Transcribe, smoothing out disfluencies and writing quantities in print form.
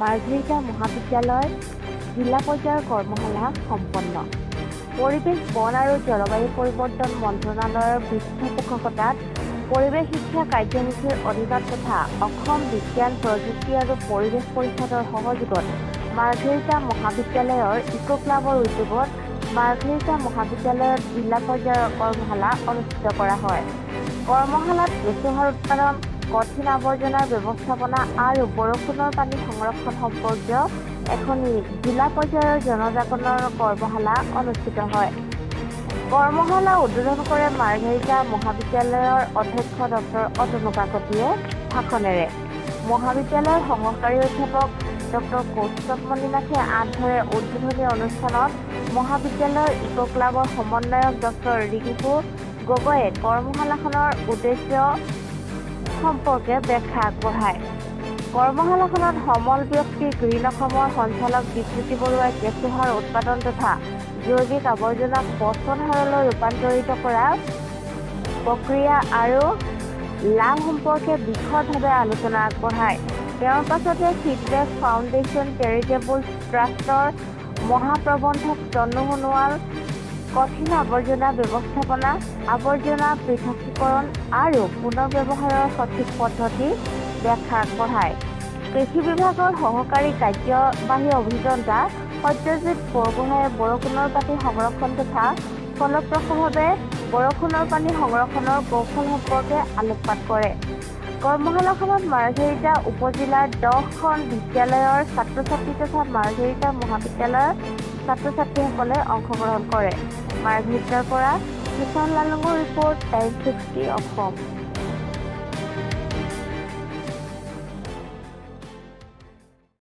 মাৰ্ঘেৰিটা মহাবিদ্যালয়ৰ জিলা পৰ্যায়ৰ কৰ্মশালা সম্পন্ন। পৰিৱেশ, বন আৰু জলবায়ু পৰিৱৰ্তন মন্ত্ৰণালয়ৰ পৃষ্ঠপোষকতাত পৰিৱেশ শিক্ষা কাৰ্যসূচীৰ অধীনত তথা অসম বিজ্ঞান প্ৰযুক্তি আৰু পৰিৱেশ পৰিষদৰ সহযোগত মাৰ্ঘেৰিটা মহাবিদ্যালয়ৰ ইকো ক্লাবৰ উদ্যোগত মাৰ্ঘেৰিটা মহাবিদ্যালয়ৰ জিলা পৰ্যায়ৰ কৰ্মশালা অনুষ্ঠিত কৰা হয়। কৰ্মশালাত কেঁচুসাৰ উৎপাদন, কঠিন আৱৰ্জনাৰ ব্যৱস্থাপনা আৰু বৰষুণৰ পানী সংৰক্ষণ সম্পৰ্কীয় এখনি জিলা পৰ্যায়ৰ জনজাগৰণৰ কৰ্মশালা অনুষ্ঠিত হয়। কৰ্মশালা উদ্বোধন কৰে মাৰ্ঘেৰিটা মহাবিদ্যালয়ৰ অধ্যক্ষ ডক্টৰ অতনু কাকতিয়ে ভাষণেৰে। মহাবিদ্যালয়ৰ সহকাৰী অধ্যাপক ডক্টৰ কৌস্তভমণি নাথে আগধৰে উদ্বোধনী অনুষ্ঠানত মহাবিদ্যালয়ৰ ইকো ক্লাবৰ সমন্বয়ক ডক্টৰ ৰিংকু গগৈয়ে কৰ্মশালাখনৰ উদ্দেশ্য সম্পৰ্কে ব্যাখ্যা আগবঢ়ায়। কৰ্মশালাখনত সমল ব্যক্তি গ্ৰীণ অসমৰ সঞ্চালক বিজ্যোতি বৰুৱাই কেঁচুসাৰ উৎপাদন তথা জৈৱিক আৱৰ্জনাক পচন সাৰলৈ ৰূপান্তৰিত কৰা প্ৰক্ৰিয়া আৰু লাভ সম্পৰ্কে বিশদভাৱে আলোচনা আগবঢ়ায়। তেওঁৰ পাছতে ফিডবেক ফাউণ্ডেশ্যন চেৰিটেবল ট্ৰাষ্টৰ মহাপ্ৰবন্ধক তনু সোণোৱাল কঠিন আৱৰ্জনা ব্যৱস্থাপনা, আৱৰ্জনা পৃথকীকৰণ আৰু পুনৰ ব্যৱহাৰৰ সঠিক পদ্ধতি ব্যাখ্যা আগবঢ়ায়। কৃষি বিভাগৰ সহকাৰী কাৰ্যবাহী অভিযন্তা সত্যজিৎ বৰগোহাঁয়ে বৰষুণৰ পানী সংৰক্ষণ তথা ফলপ্ৰসূভাৱে বৰষুণৰ পানী সংৰক্ষণৰ কৌশল সম্পৰ্কে আলোকপাত কৰে। কৰ্মশালাখনত মাৰ্ঘেৰিটা উপজিলাৰ 10খন বিদ্যালয়ৰ ছাত্ৰ-ছাত্ৰী তথা মাৰ্ঘেৰিটা মহাবিদ্যালয়ৰ ছাত্ৰ-ছাত্ৰীসকলে অংশগ্ৰহণ কৰে। মাৰ্ঘেৰিটাৰ পৰা কিষণ লালুঙৰ ৰিপৰ্ট টাইম 60 অসম।